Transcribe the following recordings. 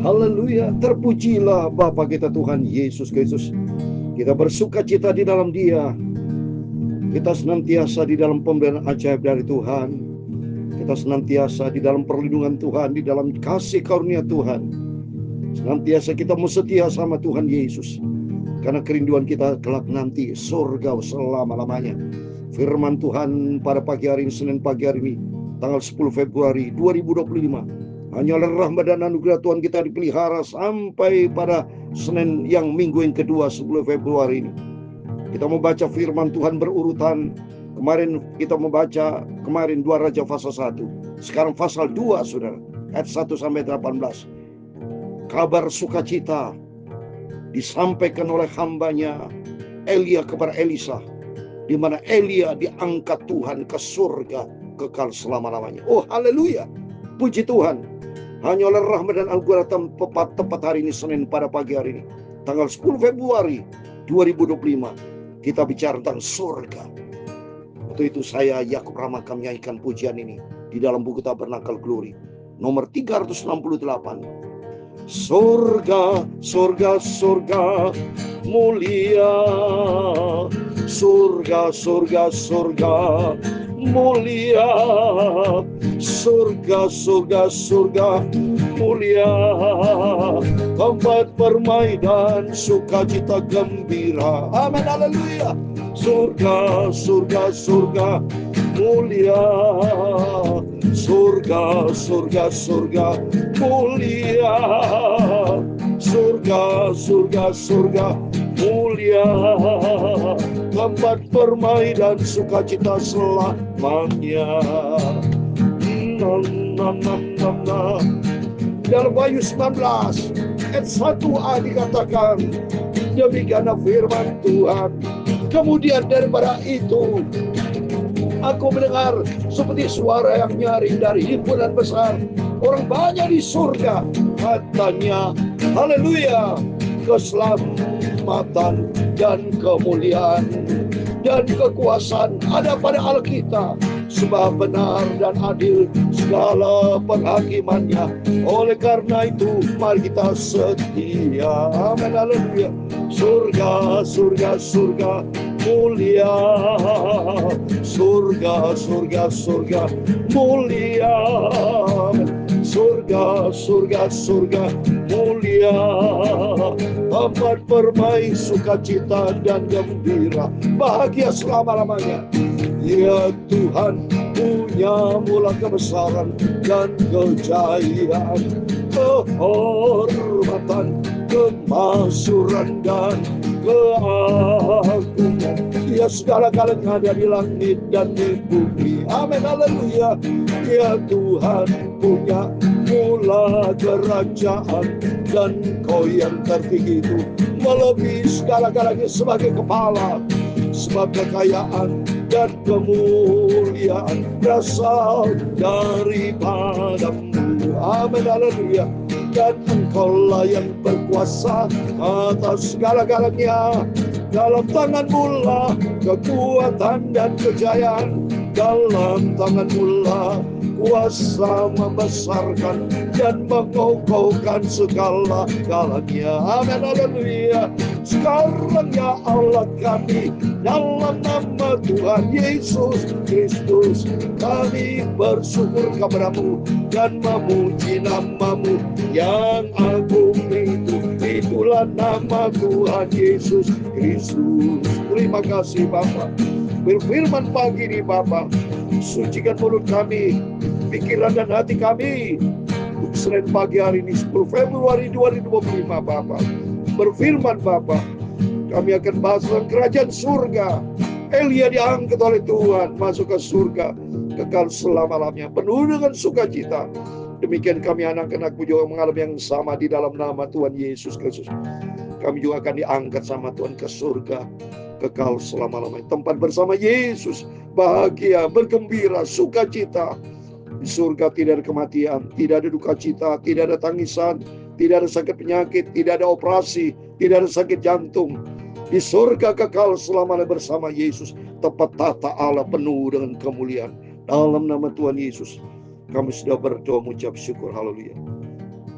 Haleluya, terpujilah Bapa kita Tuhan Yesus Kristus. Kita bersuka cita di dalam Dia. Kita senantiasa di dalam pemberian ajaib dari Tuhan. Kita senantiasa di dalam perlindungan Tuhan, di dalam kasih karunia Tuhan. Senantiasa kita mau setia sama Tuhan Yesus. Karena kerinduan kita kelak nanti surga selama-lamanya. Firman Tuhan pada pagi hari ini, Senin pagi hari ini, tanggal 10 Februari 2025. Hanya oleh rahmat dan anugerah Tuhan kita dipelihara sampai pada Senin yang minggu yang kedua 10 Februari ini. Kita membaca firman Tuhan berurutan. Kemarin kita membaca dua Raja pasal 1. Sekarang pasal 2 saudara. Ayat 1 sampai 18. Kabar sukacita disampaikan oleh hambanya Elia kepada Elisa. Di mana Elia diangkat Tuhan ke surga kekal selama-lamanya. Oh haleluya. Puji Tuhan. Hanya oleh rahmat dan anugerah tepat hari ini, Senin pada pagi hari ini, tanggal 10 Februari 2025, kita bicara tentang surga. Untuk itu saya Yakub Ramaka menyanyikan pujian ini di dalam buku Tabernakel Glory nomor 368. Surga, surga, surga mulia. Surga, surga, surga mulia. Surga, surga, surga mulia. Tempat permainan sukacita gembira. Amin, haleluya. Surga, surga, surga mulia. Surga, surga, surga mulia. Surga, surga, surga mulia. Tempat permainan sukacita selamanya. Dalam Wahyu 19 ayat 1a dikatakan, demikianlah firman Tuhan. Kemudian daripada itu aku mendengar seperti suara yang nyaring dari himpunan besar orang banyak di surga. Katanya, haleluya, keselamatan dan kemuliaan dan kekuasaan ada pada Allah kita. Sebab benar dan adil segala penghakimannya. Oleh karena itu mari kita setia. Amin, haleluya. Surga, surga, surga mulia. Surga, surga, surga mulia. Surga, surga, surga mulia. Tempat permain sukacita dan gembira. Bahagia selama-lamanya. Ya Tuhan, punya mula kebesaran dan kejayaan, kehormatan, kemasyuran dan keagungan. Ya segala-galanya ada di langit dan di bumi. Amin, haleluya. Ya Tuhan, punya mula kerajaan dan Kau yang tertinggi itu melebihi segala-galanya sebagai kepala. Sebab kekayaan dan kemuliaan berasal daripadamu. Amin, haleluya. Dan Engkaulah yang berkuasa atas segala-galanya. Dalam tangan-Mu lah kekuatan dan kejayaan. Dalam tangan-Mu lah kuasa membesarkan dan mengokohkan segala-galanya. Amin, haleluya. Sekarang ya Allah kami, dalam nama Tuhan Yesus Kristus, kami bersyukur kepada-Mu dan memuji nama-Mu yang agung itu. Itulah nama Tuhan Yesus Kristus. Terima kasih Bapa. Berfirman pagi ini Bapa, sucikan mulut kami, pikiran dan hati kami. Senin pagi hari ini 10 Februari 2025 Bapa. Berfirman Bapa, kami akan bahas tentang kerajaan surga. Elia diangkat oleh Tuhan masuk ke surga kekal selama-lamanya, penuh dengan sukacita. Demikian kami anak-anakmu juga mengalami yang sama di dalam nama Tuhan Yesus Kristus. Kami juga akan diangkat sama Tuhan ke surga kekal selama-lamanya, tempat bersama Yesus, bahagia, bergembira, sukacita. Di surga tidak ada kematian, tidak ada duka cita, tidak ada tangisan, tidak ada sakit penyakit, tidak ada operasi, tidak ada sakit jantung. Di surga kekal selamanya bersama Yesus, tepat tata Allah penuh dengan kemuliaan. Dalam nama Tuhan Yesus, kami sudah berdoa mengucap syukur, haleluya.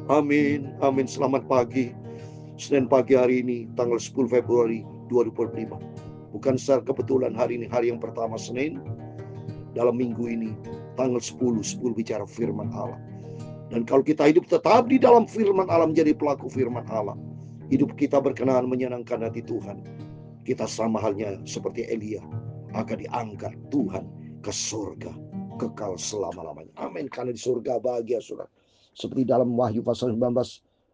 Amin, amin. Selamat pagi. Senin pagi hari ini, tanggal 10 Februari 2025. Bukan secara kebetulan hari ini hari yang pertama Senin dalam minggu ini, tanggal 10 bicara firman Allah. Dan kalau kita hidup tetap di dalam firman Allah, menjadi pelaku firman Allah, hidup kita berkenan menyenangkan hati Tuhan. Kita sama halnya seperti Elia, akan diangkat Tuhan ke surga, kekal selama-lamanya. Amin. Karena di surga bahagia, saudara. Seperti dalam Wahyu pasal 19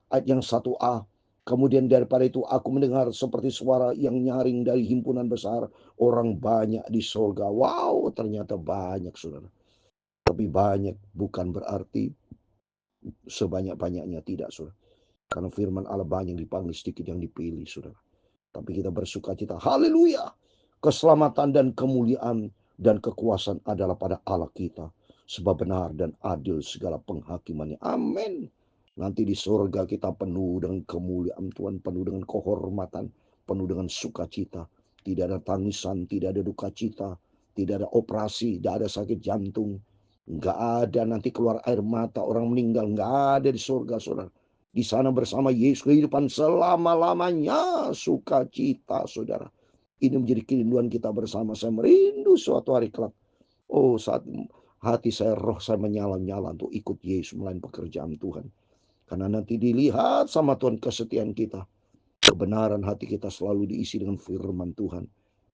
ayat yang 1a. Kemudian daripada itu aku mendengar seperti suara yang nyaring dari himpunan besar orang banyak di surga. Wow, ternyata banyak, saudara. Tapi banyak bukan berarti sebanyak-banyaknya, tidak, saudara. Karena firman Allah banyak dipanggil, sedikit yang dipilih, saudara. Tapi kita bersuka cita. Haleluya. Keselamatan dan kemuliaan dan kekuasaan adalah pada Allah kita. Sebab benar dan adil segala penghakimannya. Amin. Nanti di surga kita penuh dengan kemuliaan Tuhan. Penuh dengan kehormatan. Penuh dengan sukacita. Tidak ada tangisan. Tidak ada duka cita. Tidak ada operasi. Tidak ada sakit jantung. Nggak ada nanti keluar air mata orang meninggal. Nggak ada di surga, saudara. Di sana bersama Yesus kehidupan selama-lamanya, sukacita, saudara. Ini menjadi kerinduan kita bersama. Saya merindu suatu hari kelak. Oh, saat hati saya, roh saya menyala-nyala untuk ikut Yesus melayani pekerjaan Tuhan. Karena nanti dilihat sama Tuhan kesetiaan kita. Kebenaran hati kita selalu diisi dengan firman Tuhan.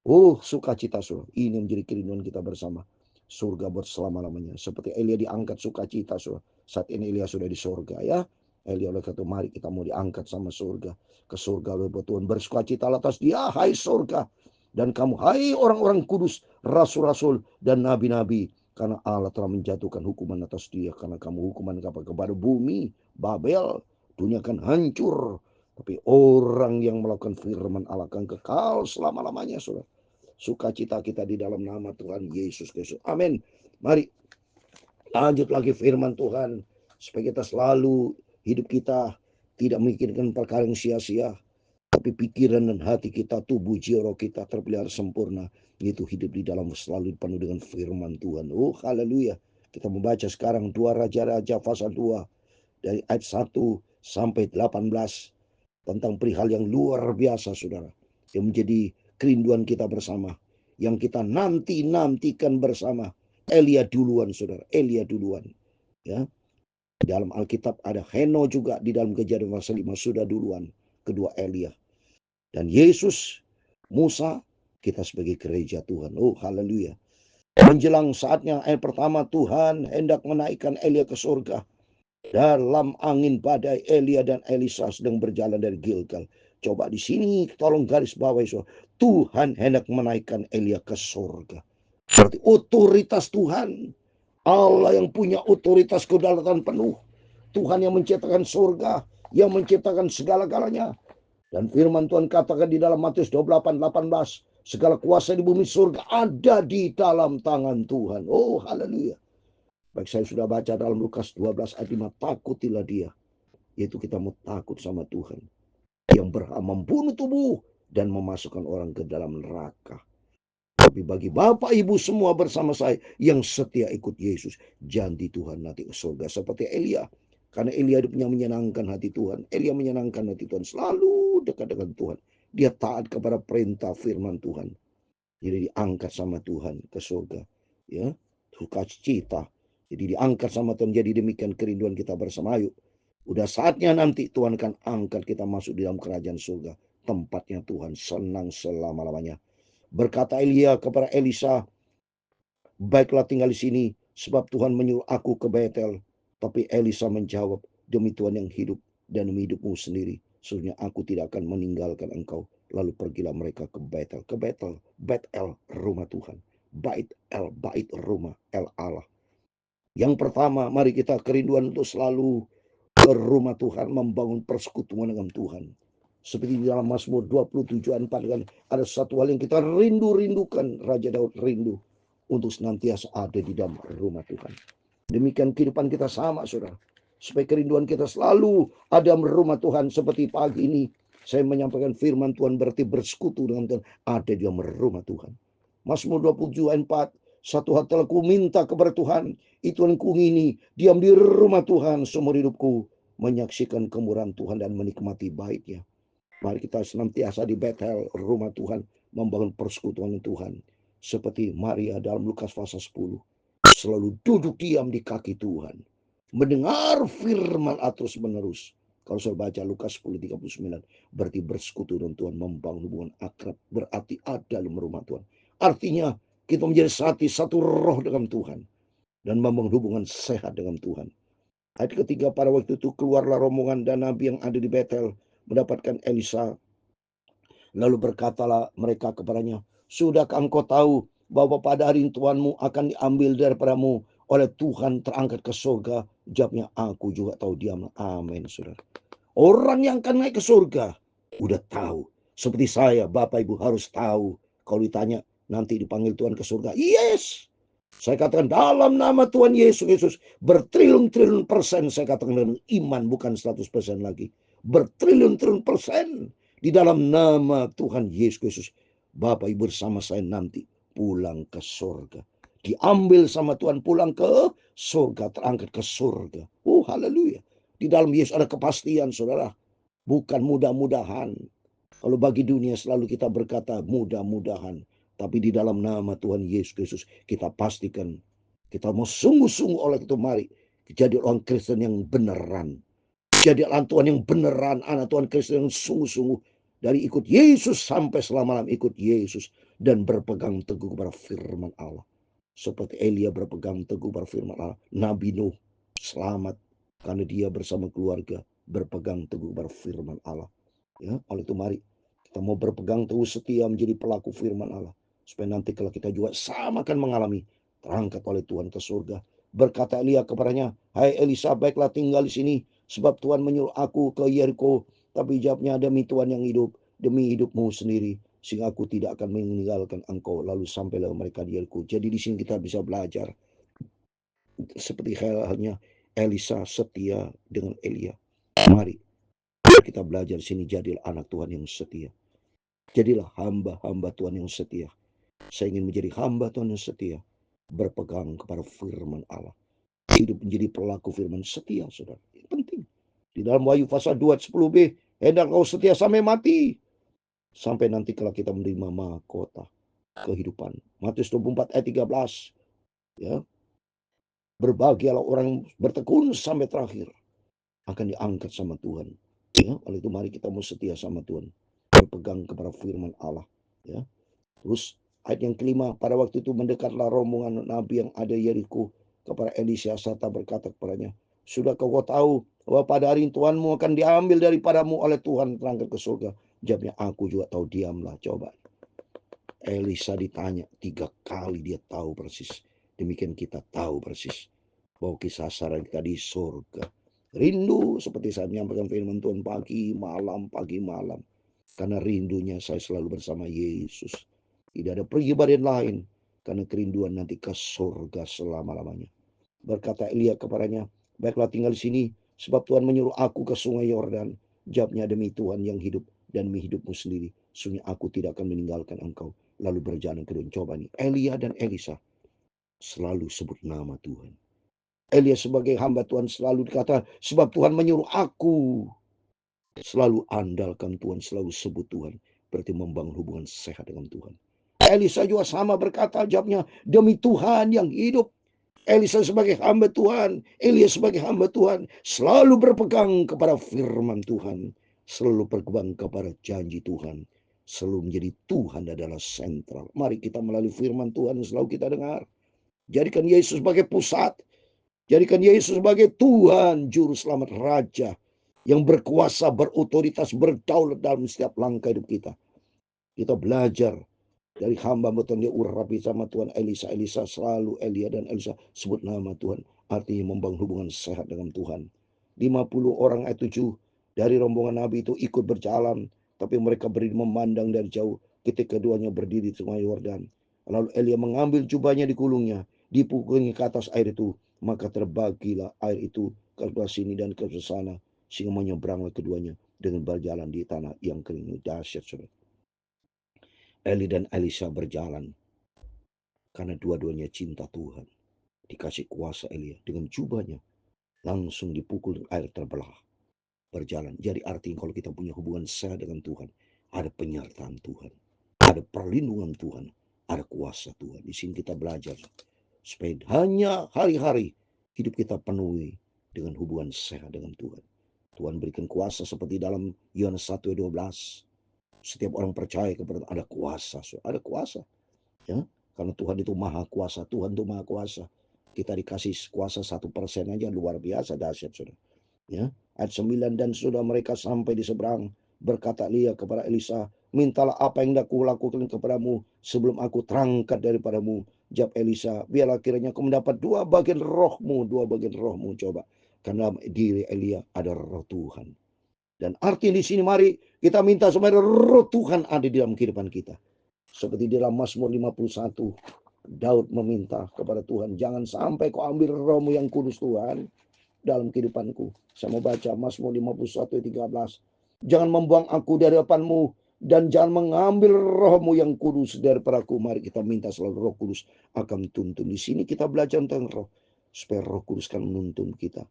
Oh, sukacita, saudara. Ini menjadi kerinduan kita bersama. Surga buat selama-lamanya. Seperti Elia diangkat sukacita, saudara. Saat ini Elia sudah di surga, ya. Elia oleh kata, mari kita mau diangkat sama surga. Ke surga oleh Tuhan. Bersukacita atas dia, hai surga. Dan kamu, hai orang-orang kudus, rasul-rasul dan nabi-nabi. Karena Allah telah menjatuhkan hukuman atas dia. Karena kamu hukuman kepada bumi, Babel. Dunia akan hancur. Tapi orang yang melakukan firman Allah akan kekal selama-lamanya, saudara. Sukacita kita di dalam nama Tuhan Yesus Kristus. Amin. Mari lanjut lagi firman Tuhan. Supaya kita selalu hidup kita tidak memikirkan perkara yang sia-sia. Tapi pikiran dan hati kita, tubuh jiwa kita terpelihara sempurna. Itu hidup di dalam selalu penuh dengan firman Tuhan. Oh, haleluya. Kita membaca sekarang 2 Raja-Raja pasal 2. Dari ayat 1 sampai 18. Tentang perihal yang luar biasa, saudara. Yang menjadi kerinduan kita bersama. Yang kita nantikan bersama. Elia duluan, saudara. Elia duluan. Ya. Dalam Alkitab ada Heno juga. Di dalam Kejadian pasal 5 sudah duluan. Kedua Elia. Dan Yesus, Musa, kita sebagai gereja Tuhan. Oh, haleluya. Menjelang saatnya ayat pertama, Tuhan hendak menaikkan Elia ke surga. Dalam angin badai, Elia dan Elisa sedang berjalan dari Gilgal. Coba di sini tolong garis bawahi, Tuhan hendak menaikkan Elia ke surga. Berarti otoritas Tuhan. Allah yang punya otoritas kedaulatan penuh. Tuhan yang menciptakan surga, yang menciptakan segala-galanya. Dan firman Tuhan katakan di dalam Matius 28:18, segala kuasa di bumi surga ada di dalam tangan Tuhan. Oh, haleluya. Baik, saya sudah baca dalam Lukas 12 ayat 5, takutilah dia. Yaitu kita mau takut sama Tuhan. Yang berhak membunuh tubuh dan memasukkan orang ke dalam neraka. Tapi bagi Bapak Ibu semua bersama saya yang setia ikut Yesus, janji Tuhan nanti ke surga seperti Elia. Karena Elia hidupnya menyenangkan hati Tuhan. Elia menyenangkan hati Tuhan. Selalu dekat dengan Tuhan. Dia taat kepada perintah firman Tuhan. Jadi diangkat sama Tuhan ke surga. Ya, sukacita. Jadi diangkat sama Tuhan. Jadi demikian kerinduan kita bersama. Ayo. Udah saatnya nanti Tuhan akan angkat kita masuk di dalam kerajaan surga. Tempatnya Tuhan senang selama-lamanya. Berkata Elia kepada Elisa, baiklah tinggal di sini, sebab Tuhan menyuruh aku ke Betel. Tapi Elisa menjawab, demi Tuhan yang hidup dan demi hidupmu sendiri, sesungguhnya aku tidak akan meninggalkan engkau. Lalu pergilah mereka ke Betel. Ke Betel, Betel, rumah Tuhan. Bait El, bait rumah El Allah. Yang pertama, mari kita kerinduan untuk selalu ke rumah Tuhan, membangun persekutuan dengan Tuhan. Seperti di dalam Mazmur 27 ayat 4 kan, ada satu hal yang kita rindukan. Raja Daud rindu untuk senantiasa ada di dalam rumah Tuhan. Demikian kehidupan kita sama, saudara. Supaya kerinduan kita selalu ada di rumah Tuhan. Seperti pagi ini saya menyampaikan firman Tuhan, berarti bersekutu dengan Tuhan, ada di dalam rumah Tuhan. Mazmur 27 ayat 4, satu hal telah ku minta kepada Tuhan, itu yang ku ingini, diam di rumah Tuhan seumur hidupku, menyaksikan kemurahan Tuhan dan menikmati baiknya. Mari kita senantiasa di Bethel, rumah Tuhan, membangun persekutuan Tuhan. Seperti Maria dalam Lukas pasal 10. Selalu duduk diam di kaki Tuhan. Mendengar firman terus menerus. Kalau saya baca Lukas 10:39, berarti bersekutu dengan Tuhan, membangun hubungan akrab, berarti ada dalam rumah Tuhan. Artinya kita menjadi satu roh dengan Tuhan dan membangun hubungan sehat dengan Tuhan. Ayat ketiga, pada waktu itu keluarlah rombongan dan nabi yang ada di Betel mendapatkan Elisa. Lalu berkatalah mereka kepadanya, sudahkah engkau tahu bahwa pada hari Tuhanmu akan diambil daripadamu oleh Tuhan terangkat ke surga? Jawabnya, aku juga tahu. Diam. Amin, saudara. Orang yang akan naik ke surga udah tahu. Seperti saya, Bapak Ibu harus tahu. Kalau ditanya nanti dipanggil Tuhan ke surga, yes. Saya katakan dalam nama Tuhan Yesus bertriliun-triliun persen, saya katakan dengan iman, bukan 100% lagi. Bertriliun-triliun persen di dalam nama Tuhan Yesus. Bapak Ibu bersama saya nanti pulang ke surga. Diambil sama Tuhan, pulang ke surga, terangkat ke surga. Oh, haleluya. Di dalam Yesus ada kepastian, saudara. Bukan mudah-mudahan. Kalau bagi dunia selalu kita berkata mudah-mudahan. Tapi di dalam nama Tuhan Yesus Kristus kita pastikan. Kita mau sungguh-sungguh oleh itu, mari jadi orang Kristen yang beneran. Jadi anak Tuhan yang beneran. Anak Tuhan Kristen yang sungguh-sungguh. Dari ikut Yesus sampai selama-lamanya ikut Yesus. Dan berpegang teguh kepada firman Allah. Seperti Elia berpegang teguh pada firman Allah. Nabi Nuh selamat karena dia bersama keluarga berpegang teguh pada firman Allah. Ya, oleh itu mari kita mau berpegang teguh setia menjadi pelaku firman Allah. Supaya nanti kalau kita juga sama akan mengalami terangkat oleh Tuhan ke surga. Berkata Elia kepadanya, hai Elisa, baiklah tinggal di sini. Sebab Tuhan menyuruh aku ke Yeriko. Tapi jawabnya, demi Tuhan yang hidup, demi hidupmu sendiri, sehingga aku tidak akan meninggalkan engkau. Lalu sampailah mereka di Yeriko. Jadi di sini kita bisa belajar seperti halnya Elisa setia dengan Elia. Mari kita belajar sini, jadilah anak Tuhan yang setia. Jadilah hamba-hamba Tuhan yang setia. Saya ingin menjadi hamba Tuhan yang setia, berpegang kepada firman Allah. Hidup menjadi pelaku firman setia, saudara. Ini penting. Di dalam Wahyu pasal 2 ayat 10b, hendak kau setia sampai mati. Sampai nanti kalau kita menerima mahkota kehidupan. Matius 24 ayat 13. Ya. Berbahagialah orang bertekun sampai terakhir. Akan diangkat sama Tuhan. Ya. Oleh itu mari kita mau setia sama Tuhan. Berpegang kepada firman Allah. Ya. Terus ayat yang kelima, pada waktu itu mendekatlah rombongan nabi yang ada Yeriko kepada Elisa serta berkata kepadanya, sudah kau tahu bahwa pada hari Tuhanmu akan diambil daripadamu oleh Tuhan terangkat ke surga? Jawabnya, aku juga tahu. Diamlah. Coba. Elisa ditanya 3 kali, dia tahu persis. Demikian kita tahu persis bahwa kisah Sarah kita di surga. Rindu seperti saya menyampaikan firman Tuhan pagi malam. Karena rindunya saya selalu bersama Yesus. Tidak ada pribadi lain. Karena kerinduan nanti ke surga selama-lamanya. Berkata Elia kepadanya, baiklah tinggal di sini, sebab Tuhan menyuruh aku ke sungai Yordan. Jawabnya, demi Tuhan yang hidup dan demi hidupmu sendiri, sungguh aku tidak akan meninggalkan engkau. Lalu berjalan kedua. Coba nih, Elia dan Elisa selalu sebut nama Tuhan. Elia sebagai hamba Tuhan selalu dikata, sebab Tuhan menyuruh aku. Selalu andalkan Tuhan, selalu sebut Tuhan. Berarti membangun hubungan sehat dengan Tuhan. Elisa juga sama berkata, jawabnya, demi Tuhan yang hidup. Elisa sebagai hamba Tuhan, Elia sebagai hamba Tuhan, selalu berpegang kepada firman Tuhan, selalu berpegang kepada janji Tuhan, selalu menjadi Tuhan adalah sentral. Mari kita melalui firman Tuhan selalu kita dengar. Jadikan Yesus sebagai pusat, jadikan Yesus sebagai Tuhan, Juru Selamat, Raja, yang berkuasa, berotoritas, berdaulat dalam setiap langkah hidup kita. Kita belajar dari hamba Tuhan, dia urapi sama Tuhan. Elisa selalu, Elia dan Elisa sebut nama Tuhan. Artinya membangun hubungan sehat dengan Tuhan. 50 orang ayat 7 dari rombongan Nabi itu ikut berjalan. Tapi mereka berdiri memandang dari jauh ketika keduanya berdiri di sungai Yordan. Lalu Elia mengambil jubahnya, dikulungnya, dipukulnya ke atas air itu. Maka terbagilah air itu ke sebelah sini dan ke sebelah sana. Sehingga menyeberanglah keduanya dengan berjalan di tanah yang kering. Dahsyat, saudara. Eli dan Elisa berjalan karena dua-duanya cinta Tuhan. Dikasih kuasa Elia dengan jubahnya. langsung dipukul air terbelah, berjalan. Jadi artinya kalau kita punya hubungan sehat dengan Tuhan, ada penyertaan Tuhan, ada perlindungan Tuhan, ada kuasa Tuhan. Di sini kita belajar supaya hanya hari-hari hidup kita penuhi dengan hubungan sehat dengan Tuhan. Tuhan berikan kuasa seperti dalam Yohanes 1:12. Setiap orang percaya kepada ada kuasa, ada kuasa. Ya, karena Tuhan itu maha kuasa, Tuhan itu maha kuasa. Kita dikasih kuasa 1% aja luar biasa dahsyat, saudara. Ya, ayat 9, dan sudah mereka sampai di seberang, berkata Elia kepada Elisa, mintalah apa yang aku lakukan kepadamu sebelum aku terangkat daripadamu. Jawab Elisa, biarlah kiranya kau mendapat dua bagian rohmu. Coba, karena diri Elia ada roh Tuhan. Dan arti di sini mari kita minta supaya roh Tuhan ada di dalam kehidupan kita. Seperti di dalam Mazmur 51, Daud meminta kepada Tuhan, jangan sampai kau ambil rohmu yang kudus Tuhan dalam kehidupanku. Saya mau baca Mazmur 51:13. Jangan membuang aku dari hadapanmu dan jangan mengambil rohmu yang kudus daripadaku. Mari kita minta selalu roh kudus akan tuntun. Di sini kita belajar tentang roh, supaya roh kudus kan menuntun kita.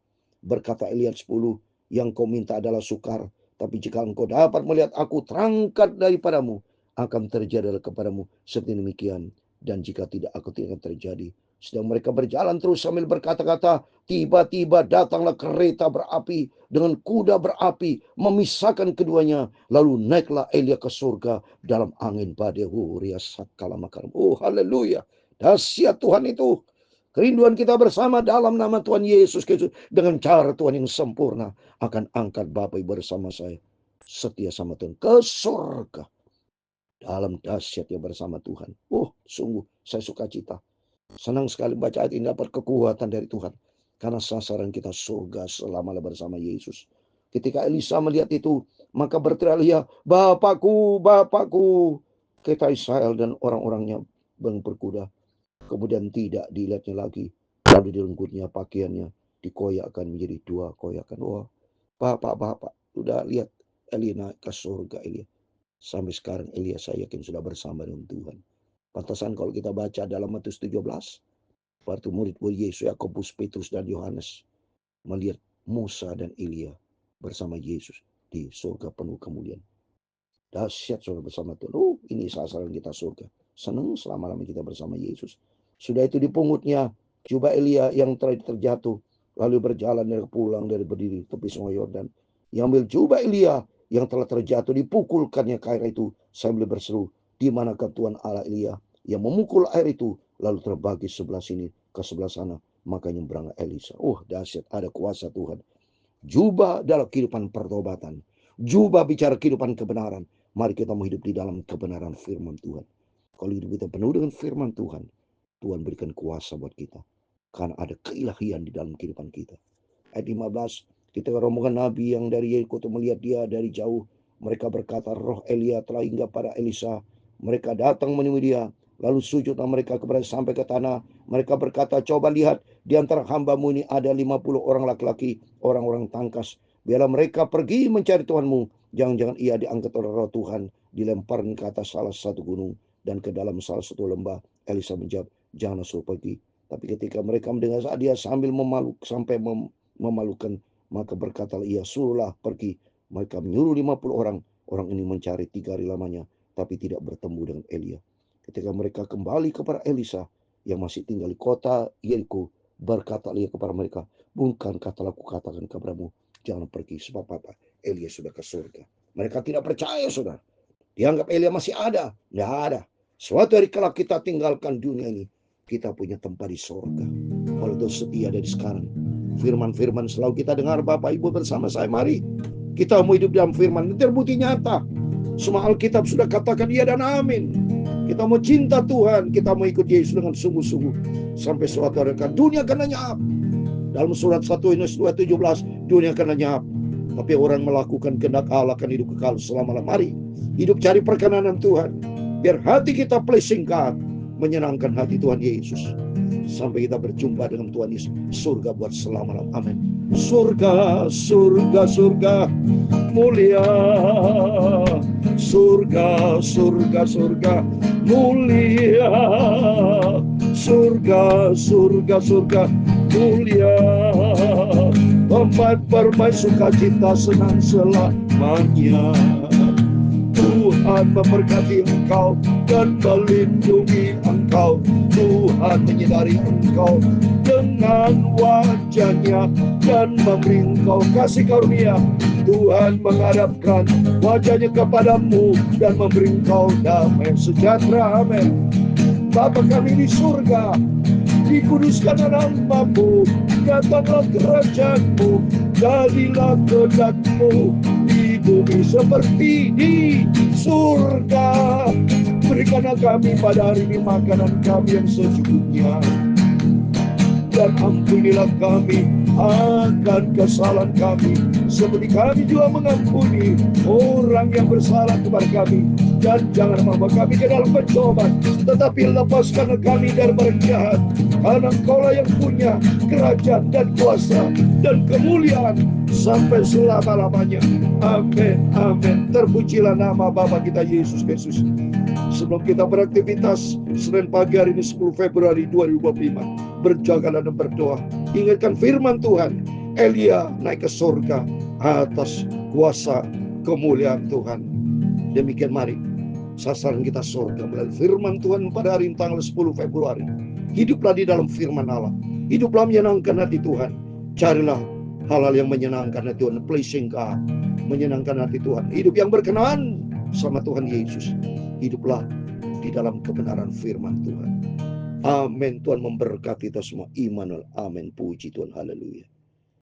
Berkata Elia 10, yang kau minta adalah sukar, tapi jika engkau dapat melihat aku terangkat daripadamu, akan terjadi kepadamu seperti demikian. Dan jika tidak, aku tidak akan terjadi. Sedang mereka berjalan terus sambil berkata-kata, tiba-tiba datanglah kereta berapi dengan kuda berapi, memisahkan keduanya. Lalu naiklah Elia ke surga dalam angin badai. Oh, haleluya. Dahsyat Tuhan itu. Kerinduan kita bersama dalam nama Tuhan Yesus Kristus. Dengan cara Tuhan yang sempurna. Akan angkat Bapa bersama saya. Setia sama Tuhan. Ke surga. Dalam dahsyatnya bersama Tuhan. Oh, sungguh saya suka cita. Senang sekali baca ayat ini, dapat kekuatan dari Tuhan. Karena sasaran kita surga selama bersama Yesus. Ketika Elisa melihat itu, maka berteriak ia, Bapakku, Bapakku. Kita Israel dan orang-orangnya berkuda. Kemudian tidak dilihatnya lagi. Lalu direngkutnya pakaiannya, dikoyakkan menjadi dua koyakan. Wah, Bapak, udah lihat Elia naik ke surga Elia. Sampai sekarang Elia saya yakin sudah bersama dengan Tuhan. Pantasan kalau kita baca dalam Matius 17, waktu murid-murid Yesus, Yakobus, Petrus, dan Yohanes melihat Musa dan Elia bersama Yesus di surga penuh kemuliaan. Dahsyat saudara bersama Tuhan. Oh, ini sasaran kita surga. Senang selama-lamanya kita bersama Yesus. Sudah itu dipungutnya jubah Elia yang telah terjatuh, lalu berjalan dari pulang dari berdiri tepi sungai Yordan. Yang ambil jubah Elia yang telah terjatuh, dipukulkannya ke air itu sambil berseru, di manakah Tuhan Allah Elia? Yang memukul air itu lalu terbagi sebelah sini ke sebelah sana, maka nyebrang Elisa. Oh, dahsyat, ada kuasa Tuhan. Jubah dalam kehidupan pertobatan, jubah bicara kehidupan kebenaran. Mari kita mau hidup di dalam kebenaran firman Tuhan. Kalau hidup kita penuh dengan firman Tuhan, Tuhan berikan kuasa buat kita. Karena ada keilahian di dalam kehidupan kita. Ayat 15, kita rombongan Nabi yang dari Yeriko melihat dia dari jauh. Mereka berkata, roh Elia telah hingga pada Elisa. Mereka datang menemui dia. Lalu sujudlah mereka kepada sampai ke tanah. Mereka berkata, coba lihat, di antara hambamu ini ada 50 orang laki-laki, orang-orang tangkas. Biarlah mereka pergi mencari Tuhanmu. Jangan-jangan ia diangkat oleh roh Tuhan, dilemparkan ke atas salah satu gunung dan ke dalam salah satu lembah. Elisa menjawab, jangan suruh pergi. Tapi ketika mereka mendengar dia sambil memalukan, maka berkatalah ia, suruhlah pergi. Mereka menyuruh 50 orang. Orang ini mencari 3 hari lamanya, tapi tidak bertemu dengan Elia. Ketika mereka kembali kepada Elisa yang masih tinggal di kota Yeriko, berkata ia kepada mereka, bukan katalah aku katakan kepadamu, jangan pergi sebab apa? Elia sudah ke surga. Mereka tidak percaya, saudara. Dianggap Elia masih ada. Tidak ada. Suatu hari kalau kita tinggalkan dunia ini, kita punya tempat di surga. Kalau itu setia dari sekarang. Firman-firman selalu kita dengar Bapak Ibu bersama saya. Mari kita mau hidup dalam firman. Ini terbukti nyata. Semua Alkitab sudah katakan iya dan amin. Kita mau cinta Tuhan. Kita mau ikut Yesus dengan sungguh-sungguh. Sampai suatu hari dunia akan lenyap. Dalam surat 1 Yohanes 2:17, dunia akan lenyap. Tapi orang melakukan kehendak Allah akan hidup kekal selama-lamanya. Mari hidup cari perkenanan Tuhan. Biar hati kita singkat menyenangkan hati Tuhan Yesus. Sampai kita berjumpa dengan Tuhan Yesus. Surga buat selama-lamanya. Amin. Surga, surga, surga mulia. Surga, surga, surga mulia. Surga, surga, surga mulia. permai sukacita senang selamanya. Tuhan memberkati engkau dan melindungi engkau. Tuhan menyinari engkau dengan wajahnya dan memberi engkau kasih karunia. Tuhan menghadapkan wajahnya kepadamu dan memberi engkau damai sejahtera. Amin. Bapa kami di surga, dikuduskanlah namamu, datanglah kerajaanmu, jadilah kehendakmu di bumi seperti di surga. Berikanlah kami pada hari ini makanan kami yang secukupnya, dan ampunilah kami akan kesalahan kami, seperti kami juga mengampuni orang yang bersalah kepada kami. Dan jangan membawa kami ke dalam pencobaan, tetapi lepaskanlah kami dari barang jahat. Karena Engkaulah yang punya kerajaan dan kuasa dan kemuliaan sampai selama-lamanya. Amin, amin. Terpujilah nama Bapa kita Yesus Kristus. Sebelum kita beraktivitas Senin pagi hari ini 10 Februari 2025, berjagalah dan berdoa. Ingatkan firman Tuhan, Elia naik ke surga atas kuasa kemuliaan Tuhan. Demikian mari sasaran kita surga melalui firman Tuhan pada hari ini tanggal 10 Februari. Hiduplah di dalam firman Allah. Hiduplah menyenangkan hati Tuhan. Carilah hal-hal yang menyenangkan hati Tuhan. Pleasing God, menyenangkan hati Tuhan. Hidup yang berkenan sama Tuhan Yesus. Hiduplah di dalam kebenaran firman Tuhan. Amin. Tuhan memberkati kita semua. Immanuel. Amin. Puji Tuhan. Haleluya.